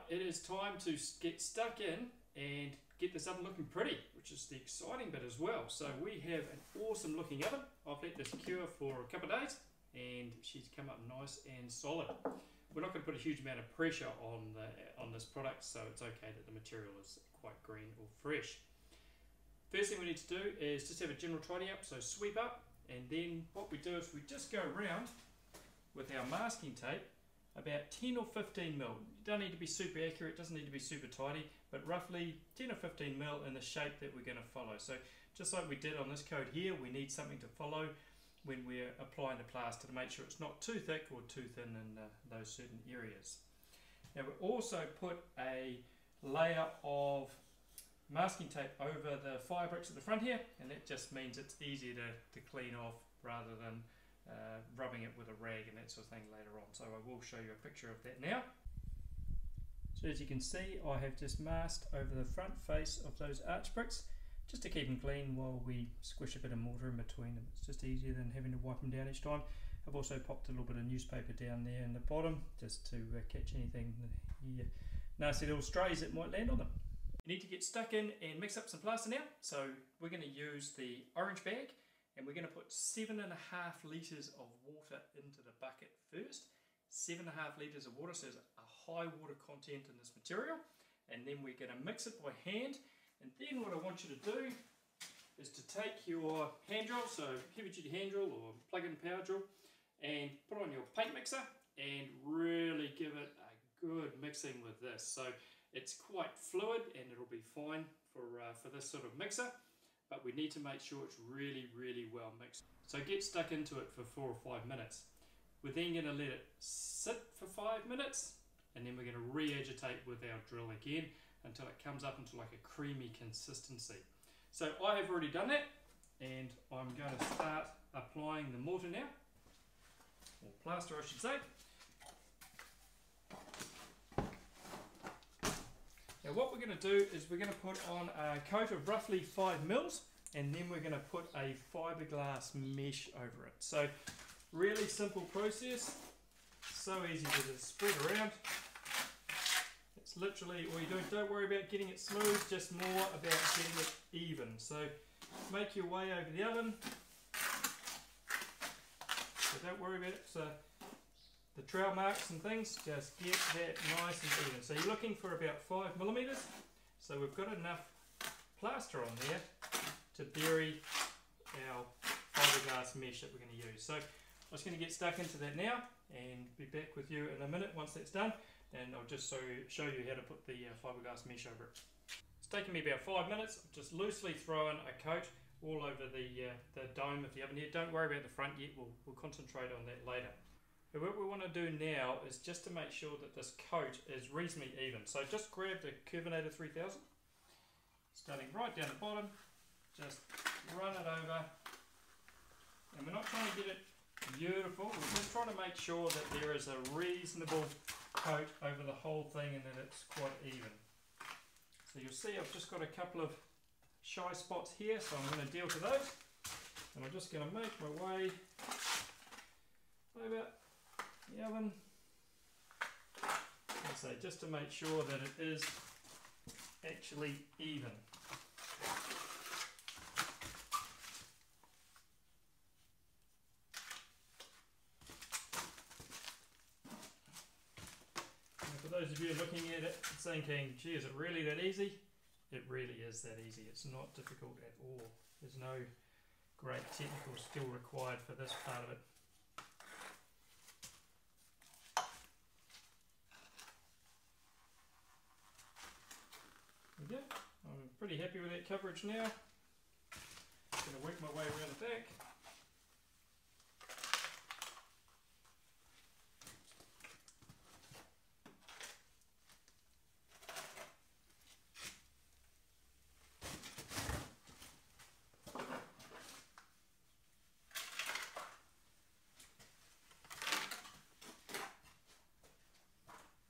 it is time to get stuck in and get this oven looking pretty, which is the exciting bit as well. So we have an awesome looking oven. I've let this cure for a couple of days and she's come up nice and solid. We're not going to put a huge amount of pressure on this product, so it's okay that the material is quite green or fresh. First thing we need to do is just have a general tidy up, so sweep up, and then what we do is we just go around with our masking tape about 10 or 15 mil. You don't need to be super accurate, doesn't need to be super tidy, but roughly 10 or 15 mil in the shape that we're going to follow. So just like we did on this coat here, we need something to follow when we're applying the plaster to make sure it's not too thick or too thin in those certain areas. Now we also put a layer of masking tape over the fire bricks at the front here, and that just means it's easier to clean off rather than rubbing it with a rag and that sort of thing later on. So I will show you a picture of that now. So as you can see, I have just masked over the front face of those arch bricks just to keep them clean while we squish a bit of mortar in between them. It's just easier than having to wipe them down each time. I've also popped a little bit of newspaper down there in the bottom just to catch anything, nasty little strays that might land on them. You need to get stuck in and mix up some plaster now. So we're going to use the orange bag and we're going to put 7.5 litres of water into the bucket first. 7.5 litres of water, so there's a high water content in this material. And then we're going to mix it by hand. And then what I want you to do is to take your hand drill, so heavy duty hand drill or plug-in power drill, and put on your paint mixer and really give it a good mixing with this. So it's quite fluid and it'll be fine for this sort of mixer, but we need to make sure it's really, really well mixed. So get stuck into it for 4 or 5 minutes. We're then going to let it sit for 5 minutes, and then we're going to re-agitate with our drill again until it comes up into like a creamy consistency. So I have already done that, and I'm going to start applying the mortar now, or plaster I should say. Now what we're going to do is we're going to put on a coat of roughly 5 mils, and then we're going to put a fiberglass mesh over it. So really simple process, so easy to just spread around. It's literally all you're doing. Don't worry about getting it smooth, just more about getting it even. So make your way over the oven. So don't worry about it. So the trowel marks and things, just get that nice and even. So you're looking for about 5 millimeters. So we've got enough plaster on there to bury our fiberglass mesh that we're going to use. So I'm just going to get stuck into that now and be back with you in a minute once that's done, and I'll just show you how to put the fiberglass mesh over it. It's taken me about 5 minutes. I'm just loosely throwing a coat all over the dome of the oven here. Don't worry about the front yet, we'll concentrate on that later. But what we want to do now is just to make sure that this coat is reasonably even. So just grab the Curvinator 3000, starting right down the bottom, just run it over, and we're not trying to get it beautiful, we're just trying to make sure that there is a reasonable coat over the whole thing and that it's quite even. So you'll see I've just got a couple of shy spots here, so I'm going to deal with those, and I'm just going to make my way over the oven, and so just to make sure that it is actually even. For those of you looking at it thinking, gee, is it really that easy? It really is that easy. It's not difficult at all. There's no great technical skill required for this part of it. There we go. I'm pretty happy with that coverage now. Just going to work my way around the back.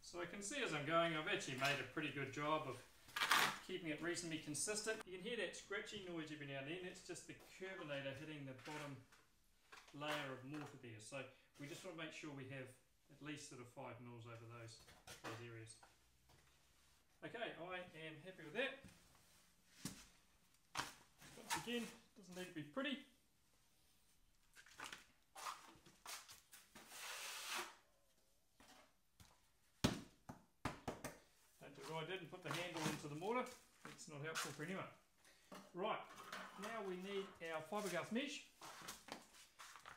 So I can see as I'm going, I've actually made a pretty good job of keeping it reasonably consistent. You can hear that scratchy noise every now and then. It's just the Curvinator hitting the bottom layer of mortar there. So we just want to make sure we have at least sort of 5 mils over those areas. Okay, I am happy with that. Once again, doesn't need to be pretty. Don't do what I did and put the handle into the mortar. It's not helpful for anyone. Right, now we need our fiberglass mesh,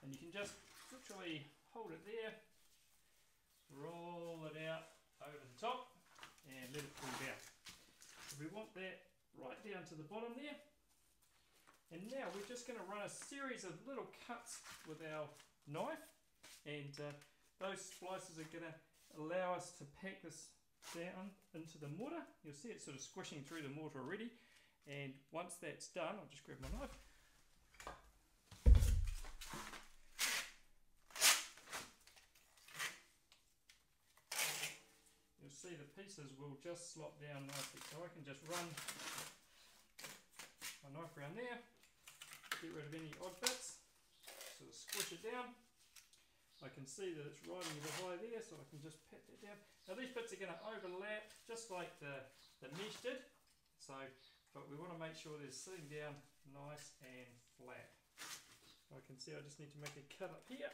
and you can just literally hold it there, roll it out over the top and let it cool down. So we want that right down to the bottom there, and now we're just going to run a series of little cuts with our knife, and those splices are going to allow us to pack this down into the mortar. You'll see it sort of squishing through the mortar already, and once that's done, I'll just grab my knife. You'll see the pieces will just slot down nicely, so I can just run my knife around there, get rid of any odd bits, sort of squish it down. I can see that it's riding a bit high there, so I can just pat that down. Now these bits are going to overlap just like the mesh did, but we want to make sure they're sitting down nice and flat. I can see I just need to make a cut up here.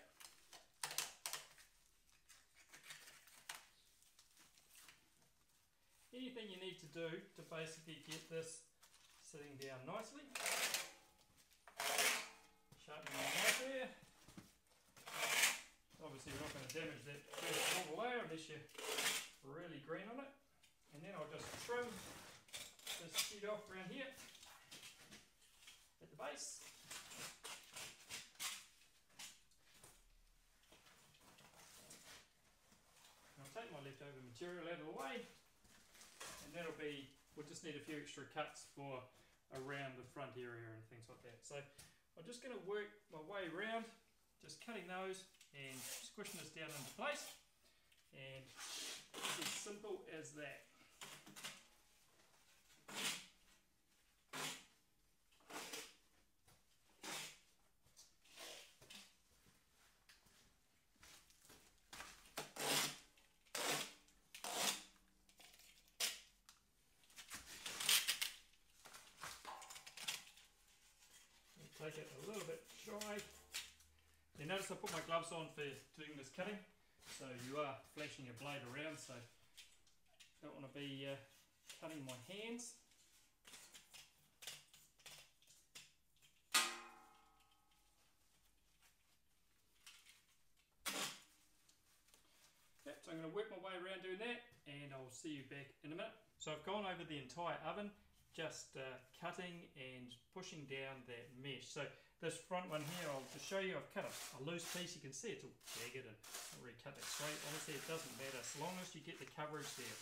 Anything you need to do to basically get this sitting down nicely. Sharpen my knife there. Obviously we're not going to damage that first mortar layer unless you're really green on it. And then I'll just trim this sheet off around here at the base. And I'll take my leftover material out of the way, and that'll be, we'll just need a few extra cuts for around the front area and things like that. So I'm just going to work my way around, just cutting those and squishing this down into place, and it's as simple as that. Take it a little bit shy. You notice I put my gloves on for doing this cutting, so you are flashing your blade around, so don't want to be cutting my hands. Yep, so I'm going to work my way around doing that, and I'll see you back in a minute. So I've gone over the entire oven, just cutting and pushing down that mesh. So this front one here, I'll just show you, I've cut a loose piece. You can see it's all jagged and not really cut that straight. Honestly, it doesn't matter as long as you get the coverage there.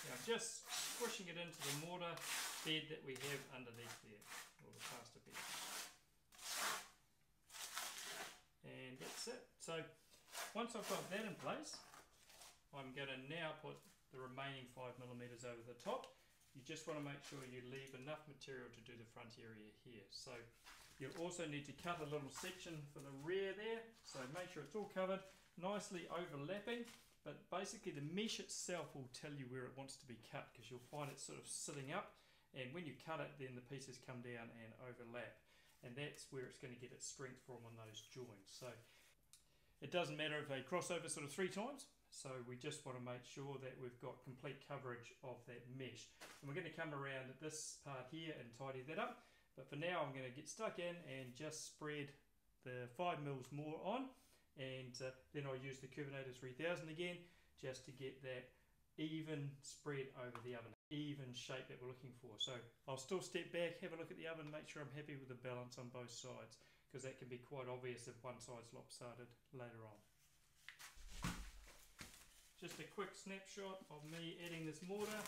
Now I'm just squishing it into the mortar bed that we have underneath there, or the plaster bed. And that's it. So once I've got that in place, I'm going to now put the remaining 5mm over the top. You just want to make sure you leave enough material to do the front area here. So you'll also need to cut a little section for the rear there. So make sure it's all covered, nicely overlapping. But basically the mesh itself will tell you where it wants to be cut, because you'll find it sort of sitting up. And when you cut it, then the pieces come down and overlap. And that's where it's going to get its strength from on those joints. So it doesn't matter if they cross over sort of 3 times. So we just want to make sure that we've got complete coverage of that mesh. And we're going to come around at this part here and tidy that up. But for now I'm going to get stuck in and just spread the 5mm more on. And then I'll use the Curvinator 3000 again, just to get that even spread over the oven. Even shape that we're looking for. So I'll still step back, have a look at the oven, make sure I'm happy with the balance on both sides, because that can be quite obvious if one side's lopsided later on. Just a quick snapshot of me adding this mortar.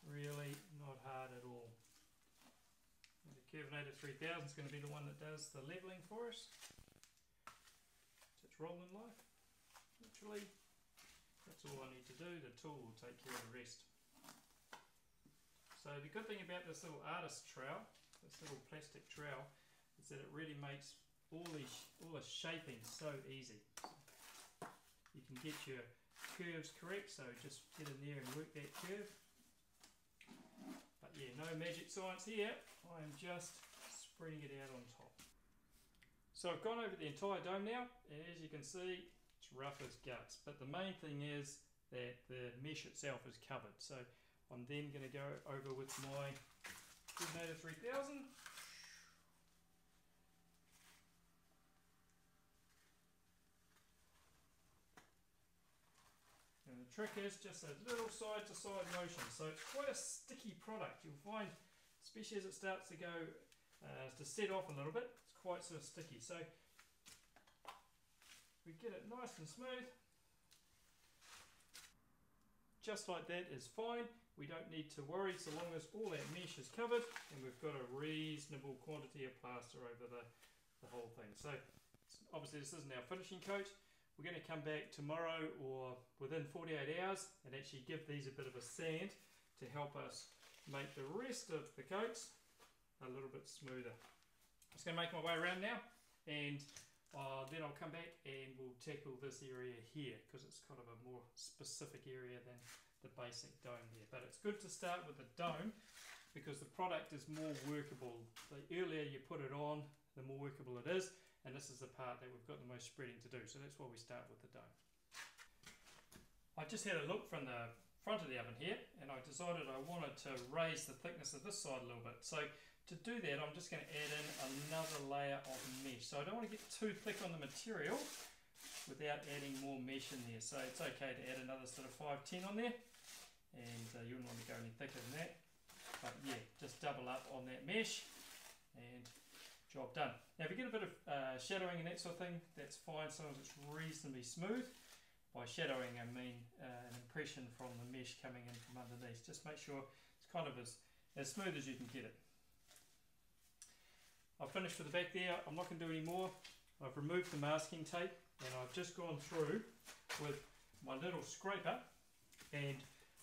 Really not hard at all. And the Curvinator 3000 is going to be the one that does the levelling for us. So it's rolling life. Literally, that's all I need to do. The tool will take care of the rest. So the good thing about this little artist trowel, this little plastic trowel, is that it really makes all the shaping so easy. You can get your curves correct, so just get in there and work that curve. But yeah, no magic science here. I am just spreading it out on top. So I've gone over the entire dome now, and as you can see, it's rough as guts. But the main thing is that the mesh itself is covered. So I'm then going to go over with my Decorative 3000. And the trick is just a little side to side motion. So it's quite a sticky product. You'll find, especially as it starts to go to set off a little bit, it's quite sort of sticky. So we get it nice and smooth. Just like that is fine. We don't need to worry so long as all that mesh is covered and we've got a reasonable quantity of plaster over the whole thing. So obviously this isn't our finishing coat. We're going to come back tomorrow or within 48 hours and actually give these a bit of a sand to help us make the rest of the coats a little bit smoother. I'm just going to make my way around now, and then I'll come back and we'll tackle this area here because it's kind of a more specific area than the basic dome there. But it's good to start with the dome because the product is more workable. The earlier you put it on, the more workable it is. And this is the part that we've got the most spreading to do, so that's why we start with the dome. I just had a look from the front of the oven here, and I decided I wanted to raise the thickness of this side a little bit. So to do that, I'm just going to add in another layer of mesh. So I don't want to get too thick on the material without adding more mesh in there. So it's okay to add another sort of 5-10 on there, and you wouldn't want to go any thicker than that. But yeah, just double up on that mesh, and job done. Now if you get a bit of shadowing and that sort of thing, that's fine, so long as it's reasonably smooth. By shadowing I mean an impression from the mesh coming in from underneath. Just make sure it's kind of as smooth as you can get it. I've finished with the back there. I'm not going to do any more. I've removed the masking tape and I've just gone through with my little scraper and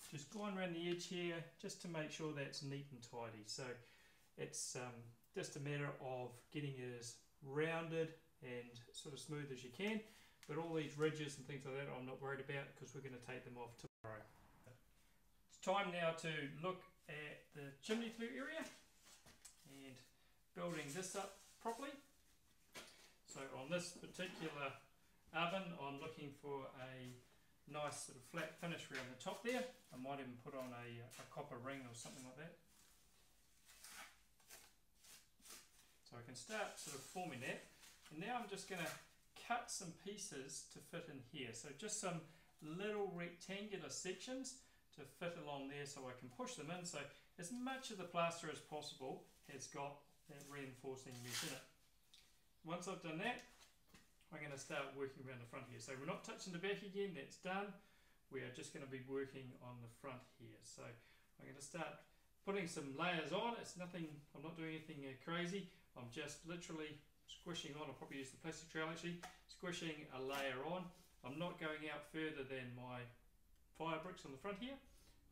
just gone around the edge here just to make sure that's neat and tidy. So it's just a matter of getting it as rounded and sort of smooth as you can, but all these ridges and things like that I'm not worried about because we're going to take them off tomorrow. It's time now to look at the chimney flue area and building this up properly. So on this particular oven I'm looking for a nice sort of flat finish around the top there. I might even put on a copper ring or something like that. So I can start sort of forming that, and now I'm just going to cut some pieces to fit in here. So just some little rectangular sections to fit along there so I can push them in. So as much of the plaster as possible has got that reinforcing mesh in it. Once I've done that, I'm going to start working around the front here. So we're not touching the back again, that's done. We are just going to be working on the front here. So I'm going to start putting some layers on. It's nothing, I'm not doing anything crazy. I'm just literally squishing on. I'll probably use the plastic trowel actually, squishing a layer on. I'm not going out further than my fire bricks on the front here.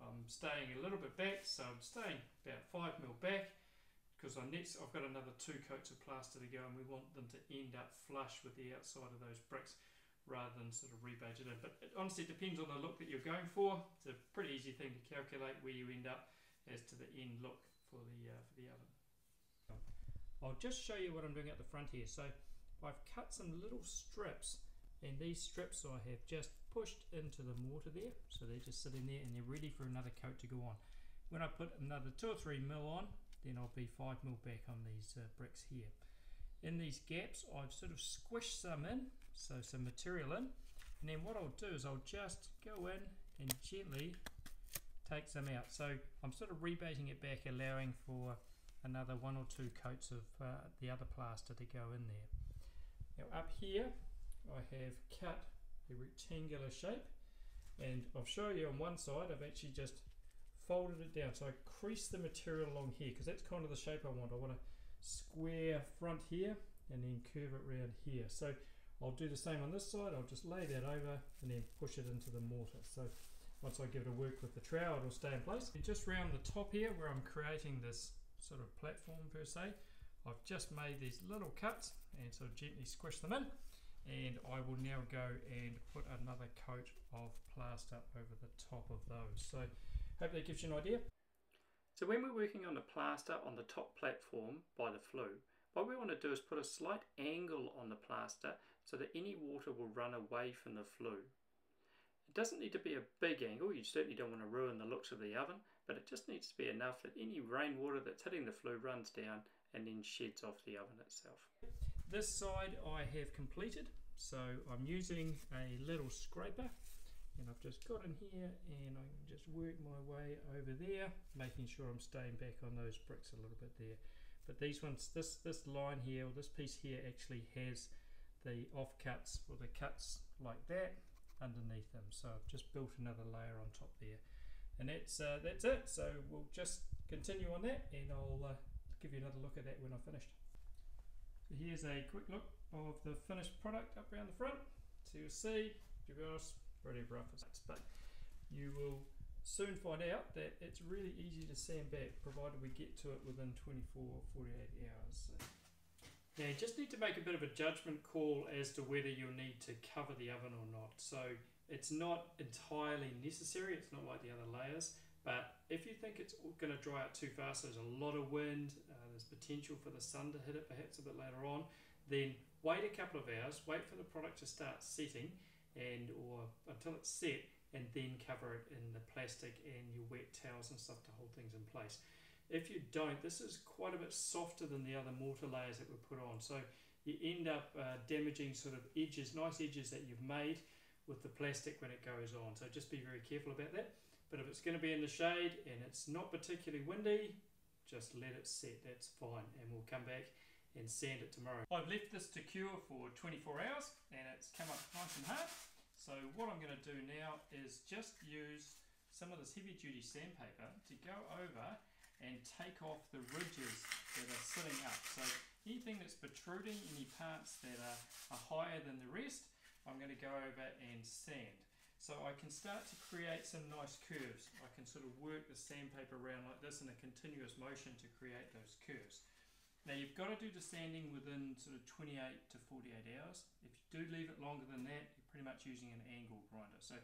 I'm staying a little bit back, so I'm staying about 5mm back because I've got another 2 coats of plaster to go and we want them to end up flush with the outside of those bricks rather than sort of rebadge it in. But it honestly depends on the look that you're going for. It's a pretty easy thing to calculate where you end up as to the end look for the oven. I'll just show you what I'm doing at the front here. So I've cut some little strips, and these strips I have just pushed into the mortar there, so they're just sitting there and they're ready for another coat to go on. When I put another 2 or 3mm on, then I'll be 5mm back on these bricks here. In these gaps I've sort of squished some in, so some material in, and then what I'll do is I'll just go in and gently take some out. So I'm sort of rebating it back, allowing for another 1 or 2 coats of the other plaster to go in there. Now up here I have cut a rectangular shape, and I'll show you on one side I've actually just folded it down. So I crease the material along here because that's kind of the shape I want. I want a square front here and then curve it around here. So I'll do the same on this side. I'll just lay that over and then push it into the mortar. So once I give it a work with the trowel, it'll stay in place. And just round the top here where I'm creating this sort of platform per se, I've just made these little cuts and sort of gently squish them in, and I will now go and put another coat of plaster over the top of those. So hope that gives you an idea. So when we're working on the plaster on the top platform by the flue, what we want to do is put a slight angle on the plaster so that any water will run away from the flue. It doesn't need to be a big angle, you certainly don't want to ruin the looks of the oven, but it just needs to be enough that any rainwater that's hitting the flue runs down and then sheds off the oven itself. This side I have completed, so I'm using a little scraper, and I've just got in here and I can just work my way over there, making sure I'm staying back on those bricks a little bit there. But these ones, this line here, or this piece here, actually has the offcuts or the cuts like that underneath them. So I've just built another layer on top there, and that's it. So we'll just continue on that, and I'll give you another look at that when I've finished. So here's a quick look of the finished product up around the front. So you'll see, to be honest, pretty rough, but you will soon find out that it's really easy to sand back, provided we get to it within 24 or 48 hours. So now you just need to make a bit of a judgment call as to whether you'll need to cover the oven or not. So it's not entirely necessary, it's not like the other layers, but if you think it's going to dry out too fast, there's a lot of wind, there's potential for the sun to hit it perhaps a bit later on, then wait a couple of hours, wait for the product to start setting, or until it's set, and then cover it in the plastic and your wet towels and stuff to hold things in place. If you don't, this is quite a bit softer than the other mortar layers that were put on, so you end up damaging sort of edges, nice edges that you've made with the plastic when it goes on. So just be very careful about that. But if it's going to be in the shade and it's not particularly windy, just let it set, that's fine, and we'll come back and sand it tomorrow. I've left this to cure for 24 hours and it's come up nice and hard. So what I'm going to do now is just use some of this heavy duty sandpaper to go over and take off the ridges that are sitting up. So anything that's protruding, any parts that are higher than the rest, I'm going to go over and sand. So I can start to create some nice curves. I can sort of work the sandpaper around like this in a continuous motion to create those curves. Now you've got to do the sanding within sort of 28 to 48 hours. If you do leave it longer than that, you're pretty much using an angle grinder. So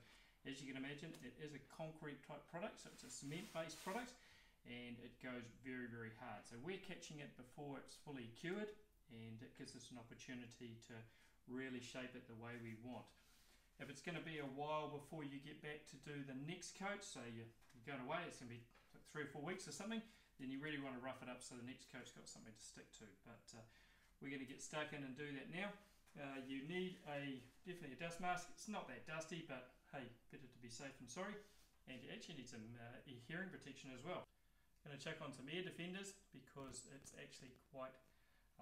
as you can imagine, it is a concrete type product, so it's a cement based product, and it goes very, very hard. So we're catching it before it's fully cured, and it gives us an opportunity to really shape it the way we want. If it's going to be a while before you get back to do the next coat, so you're going away, it's going to be like 3 or 4 weeks or something, then you really want to rough it up so the next coat's got something to stick to. But we're going to get stuck in and do that now. You need definitely a dust mask. It's not that dusty, but hey, better to be safe than sorry. And you actually need some hearing protection as well. I'm going to chuck on some air defenders because it's actually quite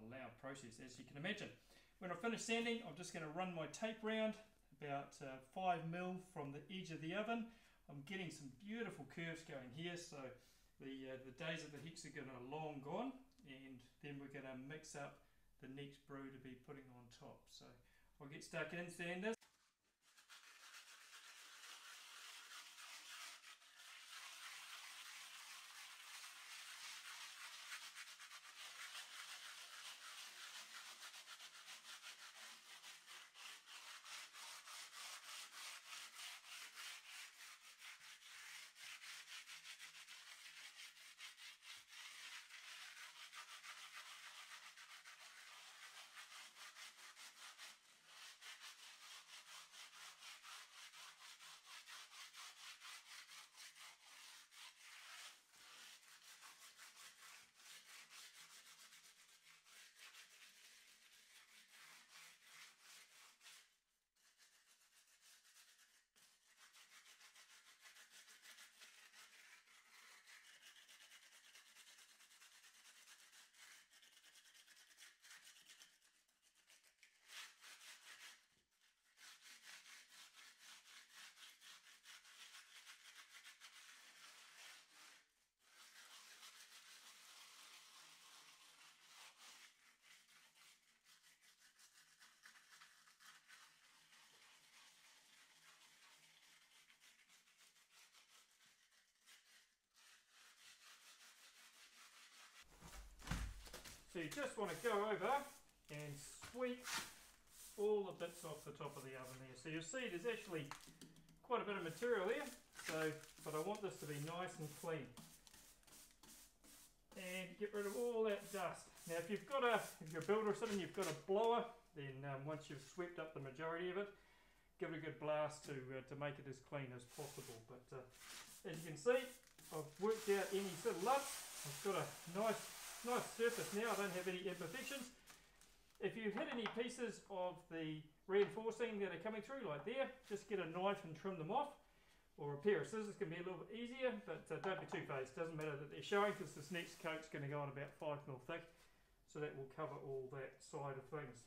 a loud process, as you can imagine. When I finish sanding, I'm just going to run my tape round about 5mm from the edge of the oven. I'm getting some beautiful curves going here, so the days of the hexagon are long gone, and then we're going to mix up the next brew to be putting on top. So I'll get stuck in, sand this. So you just want to go over and sweep all the bits off the top of the oven there. So you'll see there's actually quite a bit of material there, but I want this to be nice and clean. And get rid of all that dust. Now if you're a builder or something, you've got a blower, then once you've swept up the majority of it, give it a good blast to make it as clean as possible. But as you can see, I've worked out any sort of lumps. I've got a nice surface now. I don't have any imperfections. If you've hit any pieces of the reinforcing that are coming through like there, just get a knife and trim them off, or a pair of scissors can be a little bit easier, but don't be too phased. Doesn't matter that they're showing, because this next coat's going to go on about 5mm thick, so that will cover all that side of things.